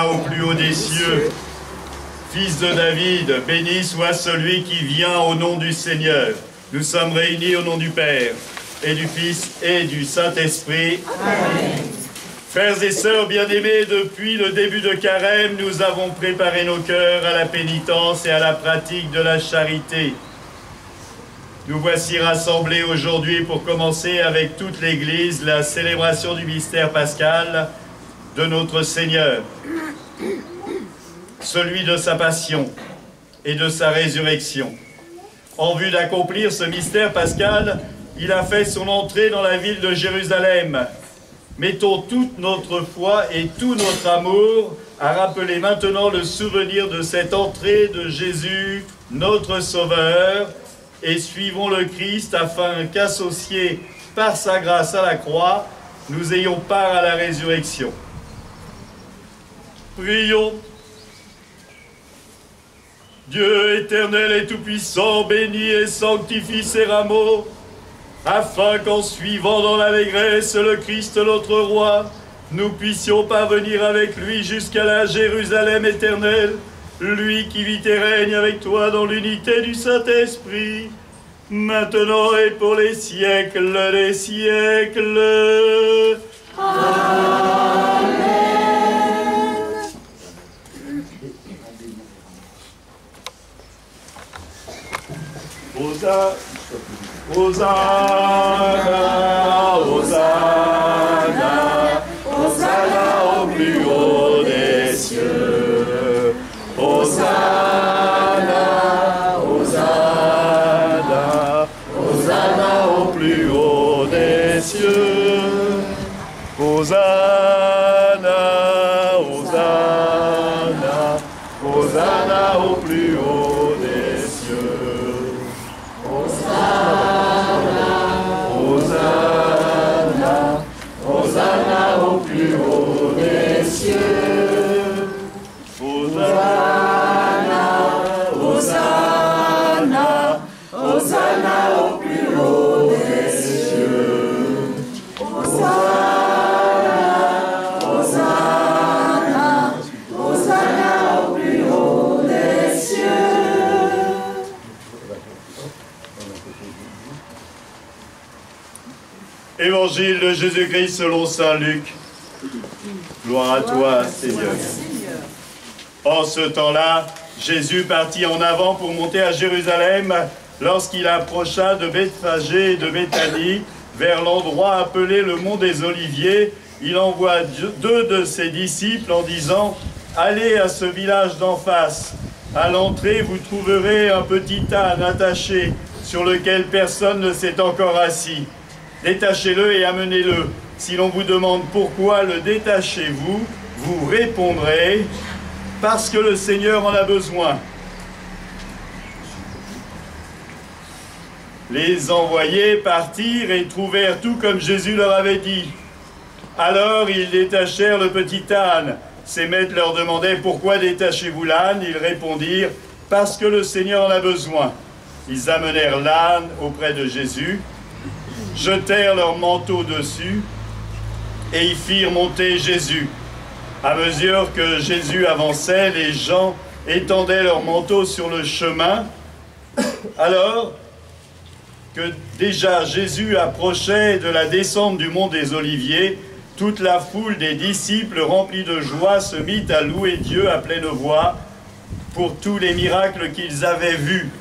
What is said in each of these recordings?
Au plus haut des cieux, Fils de David, béni soit celui qui vient au nom du Seigneur. Nous sommes réunis au nom du Père, et du Fils, et du Saint-Esprit. Amen. Frères et sœurs bien-aimés, depuis le début de Carême, nous avons préparé nos cœurs à la pénitence et à la pratique de la charité. Nous voici rassemblés aujourd'hui pour commencer avec toute l'Église la célébration du mystère pascal de notre Seigneur, celui de sa passion et de sa résurrection. En vue d'accomplir ce mystère pascal, il a fait son entrée dans la ville de Jérusalem. Mettons toute notre foi et tout notre amour à rappeler maintenant le souvenir de cette entrée de Jésus, notre Sauveur, et suivons le Christ afin qu'associés par sa grâce à la croix, nous ayons part à la résurrection. Prions. Dieu éternel et tout-puissant, bénis et sanctifie ces rameaux, afin qu'en suivant dans l'allégresse le Christ notre Roi, nous puissions parvenir avec lui jusqu'à la Jérusalem éternelle, lui qui vit et règne avec toi dans l'unité du Saint-Esprit, maintenant et pour les siècles des siècles. Amen. Hosanna, Hosanna, Hosanna au plus haut des cieux. Hosanna, Hosanna, Hosanna au plus haut des cieux. Hosanna, Hosanna, Hosanna au plus haut des cieux. Hosanna, Hosanna au plus haut des cieux. Hosanna, Hosanna, Hosanna au plus haut des cieux. Hosanna, Hosanna, Hosanna au plus haut des cieux. Évangile de Jésus-Christ selon saint Luc. Gloire à toi, Seigneur. En ce temps-là, Jésus partit en avant pour monter à Jérusalem. Lorsqu'il approcha de Bethphagée et de Béthanie, vers l'endroit appelé le mont des Oliviers, il envoie deux de ses disciples en disant « Allez à ce village d'en face. À l'entrée, vous trouverez un petit âne attaché sur lequel personne ne s'est encore assis. Détachez-le et amenez-le. Si l'on vous demande pourquoi le détachez-vous, vous répondrez « Parce que le Seigneur en a besoin ». Les envoyés partirent et trouvèrent tout comme Jésus leur avait dit. Alors ils détachèrent le petit âne. Ses maîtres leur demandaient « Pourquoi détachez-vous l'âne » Ils répondirent « Parce que le Seigneur en a besoin ». Ils amenèrent l'âne auprès de Jésus, jetèrent leur manteau dessus et y firent monter Jésus. À mesure que Jésus avançait, les gens étendaient leurs manteaux sur le chemin. Alors que déjà Jésus approchait de la descente du mont des Oliviers, toute la foule des disciples remplis de joie se mit à louer Dieu à pleine voix pour tous les miracles qu'ils avaient vus.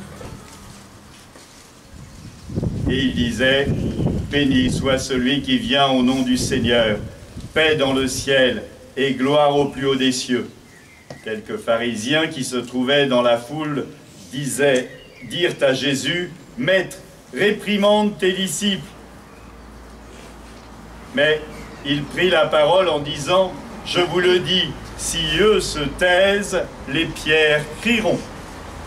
Et il disait « Béni soit celui qui vient au nom du Seigneur, paix dans le ciel et gloire au plus haut des cieux. » Quelques pharisiens qui se trouvaient dans la foule dirent à Jésus « Maître, réprimande tes disciples. » Mais il prit la parole en disant « Je vous le dis, si eux se taisent, les pierres crieront. »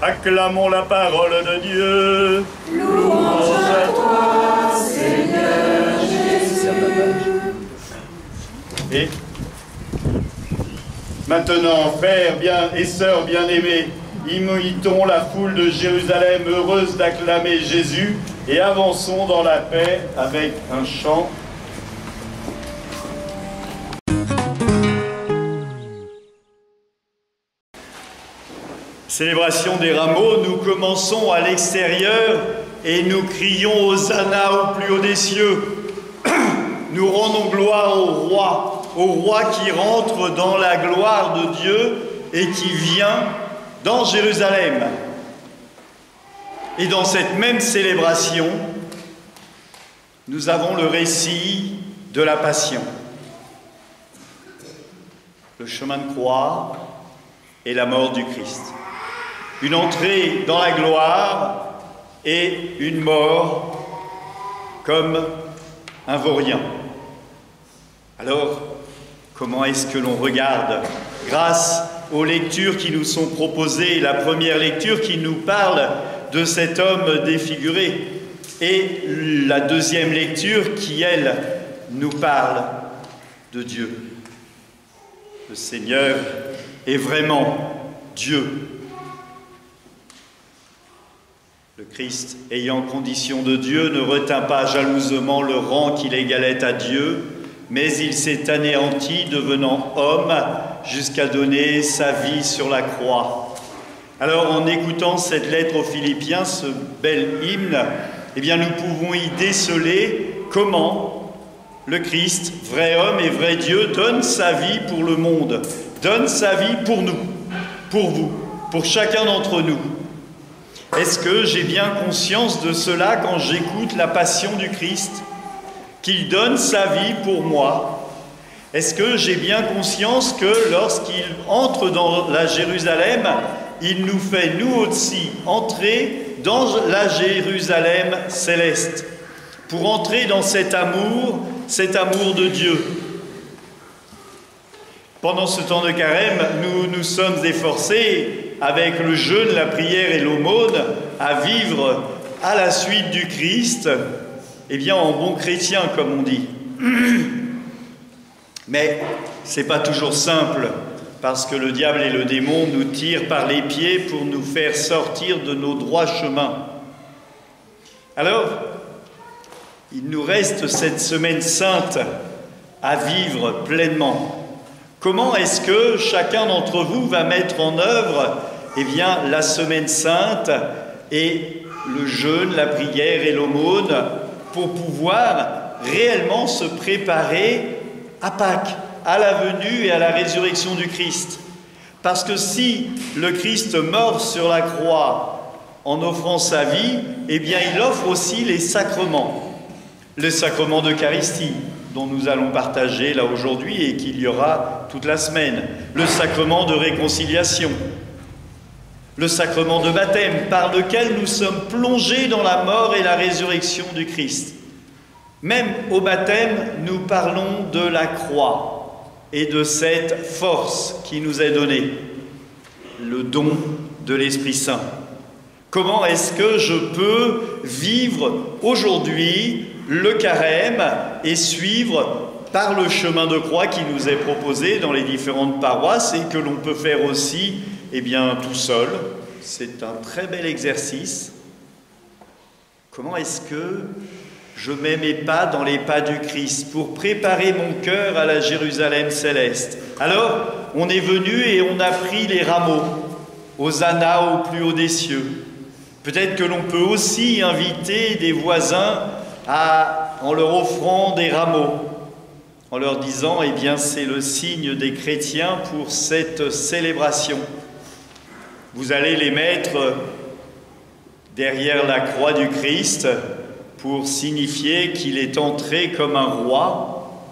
Acclamons la parole de Dieu. Louange à toi, Seigneur Jésus. Et maintenant, frères et sœurs bien-aimés, imitons la foule de Jérusalem heureuse d'acclamer Jésus et avançons dans la paix avec un chant. Célébration des rameaux, nous commençons à l'extérieur et nous crions Hosanna au plus haut des cieux. Nous rendons gloire au roi qui rentre dans la gloire de Dieu et qui vient dans Jérusalem. Et dans cette même célébration, nous avons le récit de la Passion. Le chemin de croix et la mort du Christ. Une entrée dans la gloire et une mort comme un vaurien. Alors, comment est-ce que l'on regarde? Grâce aux lectures qui nous sont proposées, la première lecture qui nous parle de cet homme défiguré, et la deuxième lecture qui, elle, nous parle de Dieu. Le Seigneur est vraiment Dieu. Le Christ, ayant condition de Dieu, ne retint pas jalousement le rang qu'il égalait à Dieu, mais il s'est anéanti, devenant homme, jusqu'à donner sa vie sur la croix. Alors, en écoutant cette lettre aux Philippiens, ce bel hymne, eh bien, nous pouvons y déceler comment le Christ, vrai homme et vrai Dieu, donne sa vie pour le monde, donne sa vie pour nous, pour vous, pour chacun d'entre nous. Est-ce que j'ai bien conscience de cela quand j'écoute la passion du Christ, qu'il donne sa vie pour moi? Est-ce que j'ai bien conscience que lorsqu'il entre dans la Jérusalem, il nous fait nous aussi entrer dans la Jérusalem céleste, pour entrer dans cet amour de Dieu? Pendant ce temps de carême, nous nous sommes efforcés, avec le jeûne, la prière et l'aumône, à vivre à la suite du Christ, eh bien en bon chrétien, comme on dit. Mais c'est pas toujours simple, parce que le diable et le démon nous tirent par les pieds pour nous faire sortir de nos droits chemins. Alors, il nous reste cette semaine sainte à vivre pleinement. Comment est-ce que chacun d'entre vous va mettre en œuvre, eh bien, la semaine sainte et le jeûne, la prière et l'aumône pour pouvoir réellement se préparer à Pâques, à la venue et à la résurrection du Christ? Parce que si le Christ mort sur la croix en offrant sa vie, eh bien, il offre aussi les sacrements d'Eucharistie, dont nous allons partager là aujourd'hui et qu'il y aura toute la semaine, le sacrement de réconciliation, le sacrement de baptême par lequel nous sommes plongés dans la mort et la résurrection du Christ. Même au baptême, nous parlons de la croix et de cette force qui nous est donnée, le don de l'Esprit Saint. Comment est-ce que je peux vivre aujourd'hui le carême et suivre par le chemin de croix qui nous est proposé dans les différentes paroisses et que l'on peut faire aussi, eh bien, tout seul? C'est un très bel exercice. Comment est-ce que je mets mes pas dans les pas du Christ pour préparer mon cœur à la Jérusalem céleste? Alors, on est venu et on a pris les rameaux, Hosanna au plus haut des cieux. Peut-être que l'on peut aussi inviter des voisins en leur offrant des rameaux, en leur disant, eh bien, c'est le signe des chrétiens pour cette célébration. Vous allez les mettre derrière la croix du Christ pour signifier qu'il est entré comme un roi,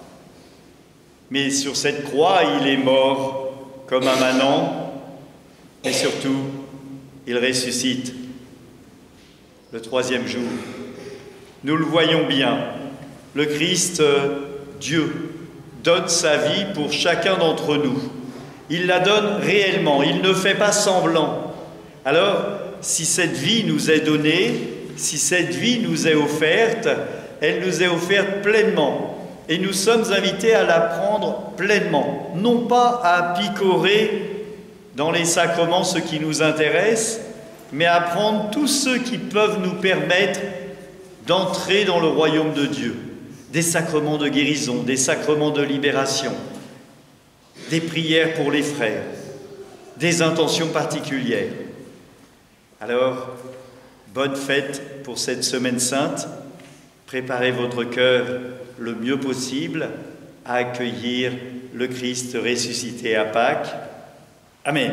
mais sur cette croix, il est mort comme un manant, et surtout, il ressuscite le troisième jour. Nous le voyons bien, le Christ, Dieu, donne sa vie pour chacun d'entre nous. Il la donne réellement, il ne fait pas semblant. Alors, si cette vie nous est donnée, si cette vie nous est offerte, elle nous est offerte pleinement. Et nous sommes invités à la prendre pleinement, non pas à picorer dans les sacrements ce qui nous intéresse, mais apprendre tous ceux qui peuvent nous permettre d'entrer dans le royaume de Dieu. Des sacrements de guérison, des sacrements de libération, des prières pour les frères, des intentions particulières. Alors, bonne fête pour cette semaine sainte. Préparez votre cœur le mieux possible à accueillir le Christ ressuscité à Pâques. Amen.